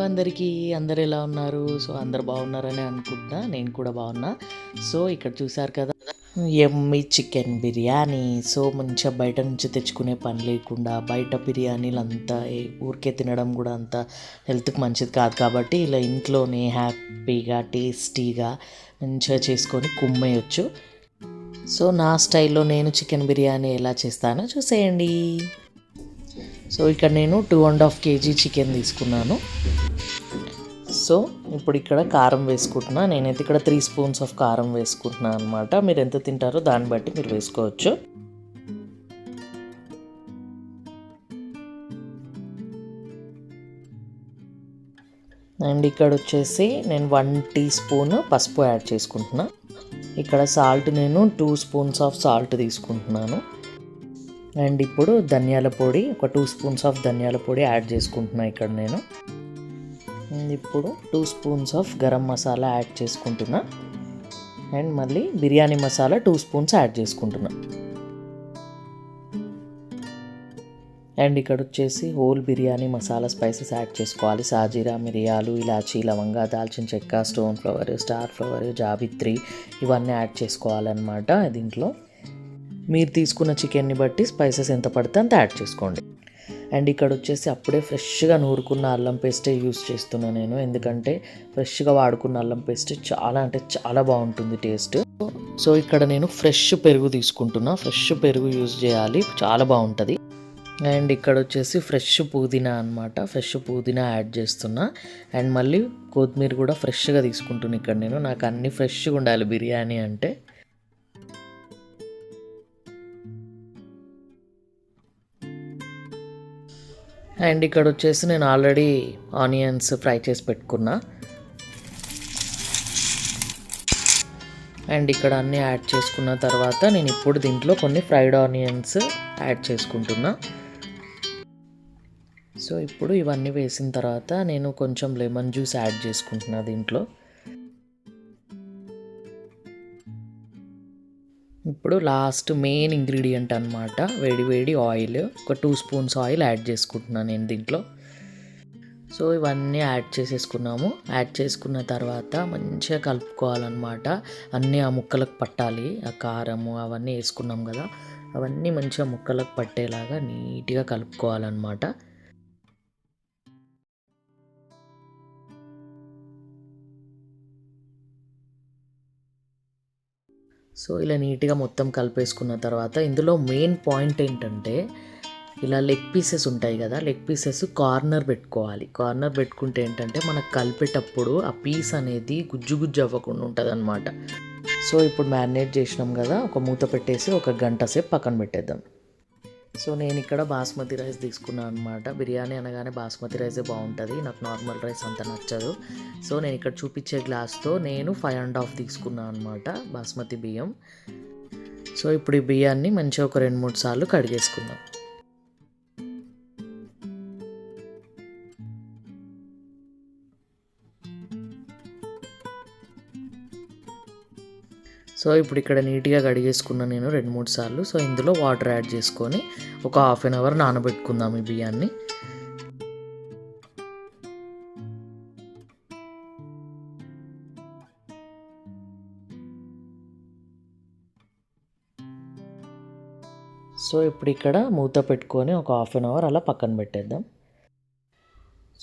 అందరికీ. అందరూ ఎలా ఉన్నారు? సో, అందరూ బాగున్నారని అనుకుంటున్నా. నేను కూడా బాగున్నా. సో, ఇక్కడ చూసారు కదా యమ్మీ చికెన్ బిర్యానీ. సో, మంచిగా బయట నుంచి తెచ్చుకునే పని లేకుండా బయట బిర్యానీలంతా ఊరికే తినడం కూడా అంత హెల్త్కి మంచిది కాదు కాబట్టి ఇలా ఇంట్లోనే హ్యాపీగా టేస్టీగా మంచిగా చేసుకొని కుమ్మేయచ్చు. సో, నా స్టైల్లో నేను చికెన్ బిర్యానీ ఎలా చేస్తానో చూసేయండి. సో ఇక్కడ నేను 2.5 kg చికెన్ తీసుకున్నాను. సో ఇప్పుడు ఇక్కడ కారం వేసుకుంటున్నా. నేనైతే ఇక్కడ 3 స్పూన్స్ ఆఫ్ కారం వేసుకుంటున్నాను అనమాట. మీరు ఎంత తింటారో దాన్ని బట్టి మీరు వేసుకోవచ్చు. అండ్ ఇక్కడ వచ్చేసి నేను 1 టీ స్పూన్ పసుపు యాడ్ చేసుకుంటున్నా. ఇక్కడ సాల్ట్ నేను 2 స్పూన్స్ ఆఫ్ సాల్ట్ తీసుకుంటున్నాను. అండ్ ఇప్పుడు ధనియాల పొడి ఒక 2 స్పూన్స్ ఆఫ్ ధనియాల పొడి యాడ్ చేసుకుంటున్నాను ఇక్కడ నేను. ఇప్పుడు 2 spoons of garam masala add చేసుకుంటున్నా. అండ్ మళ్ళీ బిర్యానీ మసాలా 2 స్పూన్స్ యాడ్ చేసుకుంటున్నా. అండ్ ఇక్కడ వచ్చేసి whole biryani masala spices add చేసుకోవాలి. సాజీరా, మిరియాలు, ఇలాచీ, లవంగా, దాల్చిన చెక్క, stone flower, star flower, javitri ఇవన్నీ యాడ్ చేసుకోవాలన్నమాట. దీంట్లో మీరు తీసుకున్న చికెన్ని బట్టి స్పైసెస్ ఎంత పడితే అంత యాడ్ చేసుకోండి. అండ్ ఇక్కడ వచ్చేసి అప్పుడే ఫ్రెష్గా నూరుకున్న అల్లం పేస్టే యూస్ చేస్తున్నాను నేను. ఎందుకంటే ఫ్రెష్గా వాడుకున్న అల్లం పేస్ట్ చాలా అంటే చాలా బాగుంటుంది టేస్ట్. సో ఇక్కడ నేను ఫ్రెష్ పెరుగు తీసుకుంటున్నా. ఫ్రెష్ పెరుగు యూజ్ చేయాలి, చాలా బాగుంటుంది. అండ్ ఇక్కడ వచ్చేసి ఫ్రెష్ పుదీనా అనమాట. ఫ్రెష్ పుదీనా యాడ్ చేస్తున్నా. అండ్ మళ్ళీ కొత్తిమీర కూడా ఫ్రెష్గా తీసుకుంటున్నా ఇక్కడ నేను. నాకు అన్నీ ఫ్రెష్గా ఉండాలి బిర్యానీ అంటే. అండ్ ఇక్కడ వచ్చేసి నేను ఆల్రెడీ ఆనియన్స్ ఫ్రై చేసి పెట్టుకున్నా. అండ్ ఇక్కడ అన్నీ యాడ్ చేసుకున్న తర్వాత నేను ఇప్పుడు దీంట్లో కొన్ని ఫ్రైడ్ ఆనియన్స్ యాడ్ చేసుకుంటున్నా. సో ఇప్పుడు ఇవన్నీ వేసిన తర్వాత నేను కొంచెం లెమన్ జ్యూస్ యాడ్ చేసుకుంటున్నా దీంట్లో. ఇప్పుడు లాస్ట్ మెయిన్ ఇంగ్రీడియంట్ అనమాట, వేడి వేడి ఆయిల్. ఒక 2 స్పూన్స్ ఆయిల్ యాడ్ చేసుకుంటున్నాను నేను దీంట్లో. సో ఇవన్నీ యాడ్ చేసేసుకున్నాము. యాడ్ చేసుకున్న తర్వాత మంచిగా కలుపుకోవాలన్నమాట. అన్నీ ఆ ముక్కలకు పట్టాలి. ఆ కారము అవన్నీ వేసుకున్నాం కదా, అవన్నీ మంచిగా ముక్కలకు పట్టేలాగా నీట్గా కలుపుకోవాలన్నమాట. సో ఇలా నీట్గా మొత్తం కలిపేసుకున్న తర్వాత ఇందులో మెయిన్ పాయింట్ ఏంటంటే ఇలా లెగ్ పీసెస్ ఉంటాయి కదా, లెగ్ పీసెస్ కార్నర్ పెట్టుకోవాలి. కార్నర్ పెట్టుకుంటే ఏంటంటే మనకు కలిపేటప్పుడు ఆ పీస్ అనేది గుజ్జు గుజ్జు అవ్వకుండా ఉంటుంది అనమాట. సో ఇప్పుడు మ్యారినేట్ చేసినాం కదా, ఒక మూత పెట్టేసి ఒక గంట సేపు పక్కన పెట్టేద్దాం. సో నేను ఇక్కడ బాస్మతి రైస్ తీసుకున్నాను అనమాట. బిర్యానీ అనగానే బాస్మతి రైసే బాగుంటుంది, నాకు నార్మల్ రైస్ అంత నచ్చదు. సో నేను ఇక్కడ చూపించే గ్లాస్తో నేను 5.5 తీసుకున్నాను అనమాట బాస్మతి బియ్యం. సో ఇప్పుడు ఈ బియ్యాన్ని మంచిగా ఒక 2-3 సార్లు కడిగేసుకుందాం. సో ఇప్పుడు ఇక్కడ నీట్గా కడిగేసుకున్నాను నేను 2-3 సార్లు. సో ఇందులో వాటర్ యాడ్ చేసుకొని ఒక 1/2 అవర్ నానబెట్టుకుందాం ఈ బియ్యాన్ని. సో ఇప్పుడు ఇక్కడ మూత పెట్టుకొని ఒక 1/2 అవర్ అలా పక్కన పెట్టేద్దాం.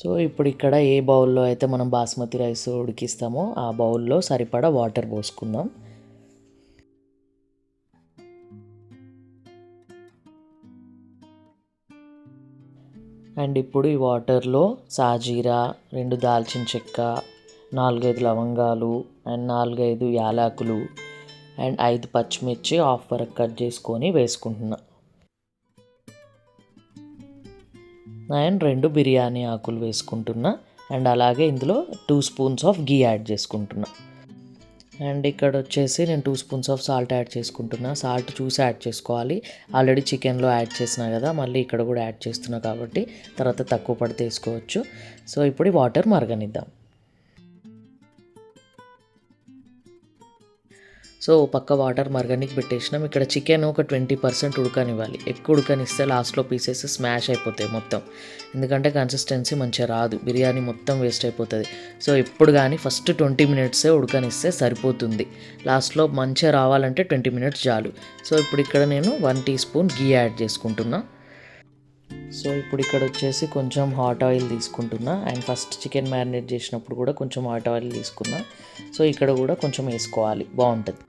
సో ఇప్పుడు ఇక్కడ ఏ బౌల్లో అయితే మనం బాస్మతి రైస్ ఉడికిస్తామో ఆ బౌల్లో సరిపడా వాటర్ పోసుకుందాం. అండ్ ఇప్పుడు ఈ వాటర్లో సాజీరా, 2 దాల్చిన చెక్క, 4-5 లవంగాలు అండ్ 4-5 యాలకులు అండ్ 5 పచ్చిమిర్చి హాఫ్ వరకు కట్ చేసుకొని వేసుకుంటున్నా. అండ్ 2 బిర్యానీ ఆకులు వేసుకుంటున్నా. అండ్ అలాగే ఇందులో 2 స్పూన్స్ ఆఫ్ గీ యాడ్ చేసుకుంటున్నా. అండ్ ఇక్కడ వచ్చేసి నేను 2 స్పూన్స్ ఆఫ్ సాల్ట్ యాడ్ చేసుకుంటున్నా. సాల్ట్ చూసి యాడ్ చేసుకోవాలి. ఆల్రెడీ చికెన్లో యాడ్ చేసినా కదా, మళ్ళీ ఇక్కడ కూడా యాడ్ చేస్తున్నా కాబట్టి తర్వాత తక్కువ పడితే వేసుకోవచ్చు. సో ఇప్పుడు వాటర్ మరగనిద్దాం. సో పక్క వాటర్ మరగనికి పెట్టేసినాం. ఇక్కడ చికెన్ ఒక 20% ఉడకనివ్వాలి. ఎక్కువ ఉడకనిస్తే లాస్ట్లో పీసెస్ స్మాష్ అయిపోతాయి మొత్తం, ఎందుకంటే కన్సిస్టెన్సీ మంచిగా రాదు, బిర్యానీ మొత్తం వేస్ట్ అయిపోతుంది. సో ఎప్పుడు కానీ ఫస్ట్ 20 మినిట్సే ఉడకనిస్తే సరిపోతుంది. లాస్ట్లో మంచిగా రావాలంటే 20 మినిట్స్ చాలు. సో ఇప్పుడు ఇక్కడ నేను 1 టీ స్పూన్ గీ యాడ్ చేసుకుంటున్నా. సో ఇప్పుడు ఇక్కడ వచ్చేసి కొంచెం హాట్ ఆయిల్ తీసుకుంటున్నా. అండ్ ఫస్ట్ చికెన్ మ్యారినేట్ చేసినప్పుడు కూడా కొంచెం హాట్ ఆయిల్ తీసుకున్నా. సో ఇక్కడ కూడా కొంచెం వేసుకోవాలి, బాగుంటుంది.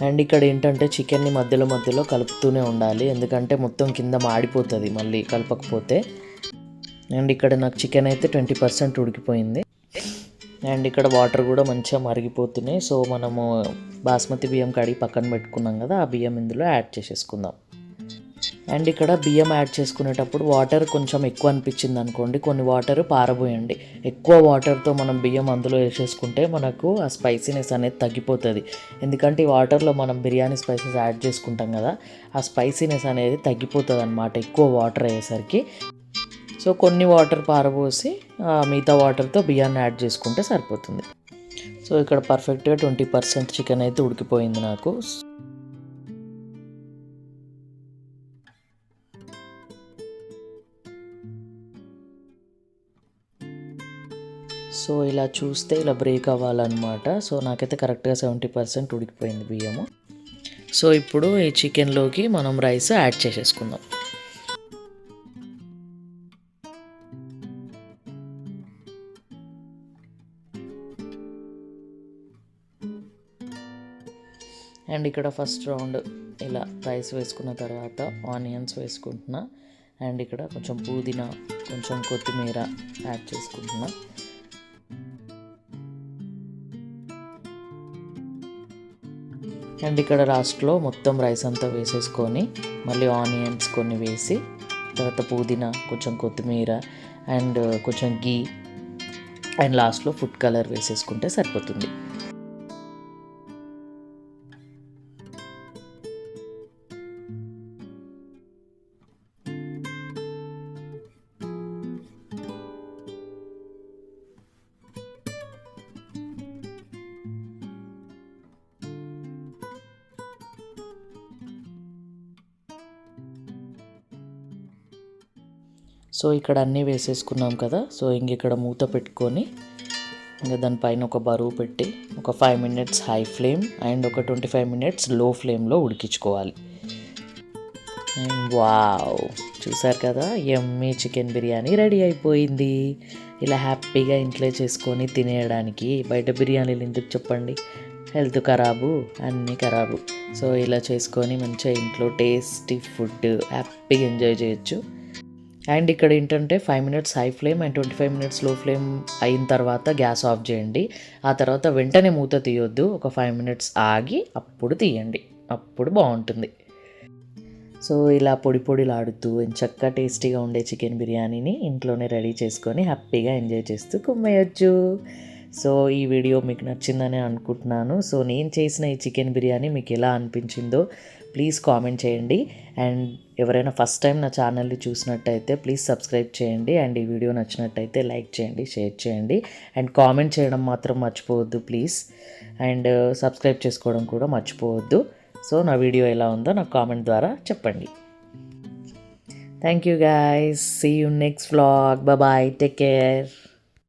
అండ్ ఇక్కడ ఏంటంటే చికెన్ని మధ్యలో కలుపుతూనే ఉండాలి, ఎందుకంటే మొత్తం కింద మాడిపోతుంది మళ్ళీ కలపకపోతే. అండ్ ఇక్కడ నాకు చికెన్ అయితే 20% ఉడికిపోయింది. అండ్ ఇక్కడ వాటర్ కూడా మంచిగా మరిగిపోతున్నాయి. సో మనము బాస్మతి బియ్యం కడిగి పక్కన పెట్టుకున్నాం కదా, ఆ బియ్యం ఇందులో యాడ్ చేసేసుకుందాం. అండ్ ఇక్కడ బియ్యం యాడ్ చేసుకునేటప్పుడు వాటర్ కొంచెం ఎక్కువ అనిపించింది అనుకోండి, కొన్ని వాటర్ పారబోయండి. ఎక్కువ వాటర్తో మనం బియ్యం అందులో వేసేసుకుంటే మనకు ఆ స్పైసీనెస్ అనేది తగ్గిపోతుంది, ఎందుకంటే ఈ వాటర్లో మనం బిర్యానీ స్పైసెస్ యాడ్ చేసుకుంటాం కదా, ఆ స్పైసీనెస్ అనేది తగ్గిపోతుంది అన్నమాట ఎక్కువ వాటర్ అయ్యేసరికి. సో కొన్ని వాటర్ పారబోసి మిగతా వాటర్తో బియ్యాన్ని యాడ్ చేసుకుంటే సరిపోతుంది. సో ఇక్కడ పర్ఫెక్ట్గా 20% చికెన్ అయితే ఉడికిపోయింది నాకు. సో ఇలా చూస్తే ఇలా బ్రేక్ అవ్వాలన్నమాట. సో నాకైతే కరెక్ట్గా 70% ఉడికిపోయింది బియ్యము. సో ఇప్పుడు ఈ చికెన్లోకి మనం రైస్ యాడ్ చేసేసుకుందాం. అండ్ ఇక్కడ ఫస్ట్ రౌండ్ ఇలా రైస్ వేసుకున్న తర్వాత ఆనియన్స్ వేసుకుంటున్నా. అండ్ ఇక్కడ కొంచెం పుదీనా, కొంచెం కొత్తిమీర యాడ్ చేసుకుంటున్నా. అండ్ ఇక్కడ లాస్ట్లో మొత్తం రైస్ అంతా వేసేసుకొని మళ్ళీ ఆనియన్స్ కొన్ని వేసి, తర్వాత పుదీనా, కొంచెం కొత్తిమీర అండ్ కొంచెం గీ అండ్ లాస్ట్లో ఫుడ్ కలర్ వేసేసుకుంటే సరిపోతుంది. సో ఇక్కడ అన్నీ వేసేసుకున్నాం కదా. సో ఇక్కడ మూత పెట్టుకొని ఇంకా దానిపైన ఒక బరువు పెట్టి ఒక 5 మినిట్స్ హై ఫ్లేమ్ అండ్ ఒక 25 మినిట్స్ లో ఫ్లేమ్లో ఉడికించుకోవాలి. అండ్ వావ్, చూసారు కదా, యమ్మీ చికెన్ బిర్యానీ రెడీ అయిపోయింది. ఇలా హ్యాపీగా ఇంట్లో చేసుకొని తినేయడానికి. బయట బిర్యానీలు ఎందుకు చెప్పండి, హెల్త్ ఖరాబు, అన్నీ ఖరాబు. సో ఇలా చేసుకొని మంచిగా ఇంట్లో టేస్టీ ఫుడ్ హ్యాపీగా ఎంజాయ్ చేయొచ్చు. అండ్ ఇక్కడ ఏంటంటే 5 minutes high flame and 25 minutes లో ఫ్లేమ్ అయిన తర్వాత గ్యాస్ ఆఫ్ చేయండి. ఆ తర్వాత వెంటనే మూత తీయొద్దు, ఒక 5 మినిట్స్ ఆగి అప్పుడు తీయండి, అప్పుడు బాగుంటుంది. సో ఇలా పొడిలాడుతూ చక్కగా టేస్టీగా ఉండే చికెన్ బిర్యానీని ఇంట్లోనే రెడీ చేసుకొని హ్యాపీగా ఎంజాయ్ చేస్తూ కుమ్మేయచ్చు. సో ఈ వీడియో మీకు నచ్చిందని అనుకుంటున్నాను. సో నేను చేసిన ఈ చికెన్ బిర్యానీ మీకు ఎలా అనిపించిందో ప్లీజ్ కామెంట్ చేయండి. అండ్ ఎవరైనా ఫస్ట్ టైం నా ఛానల్ని చూసినట్టయితే ప్లీజ్ సబ్స్క్రైబ్ చేయండి. అండ్ ఈ వీడియో నచ్చినట్టయితే లైక్ చేయండి, షేర్ చేయండి అండ్ కామెంట్ చేయడం మాత్రం మర్చిపోవద్దు ప్లీజ్. అండ్ సబ్స్క్రైబ్ చేసుకోవడం కూడా మర్చిపోవద్దు. సో నా వీడియో ఎలా ఉందో నాకు కామెంట్ ద్వారా చెప్పండి. Thank you guys, see you next vlog, bye, take care.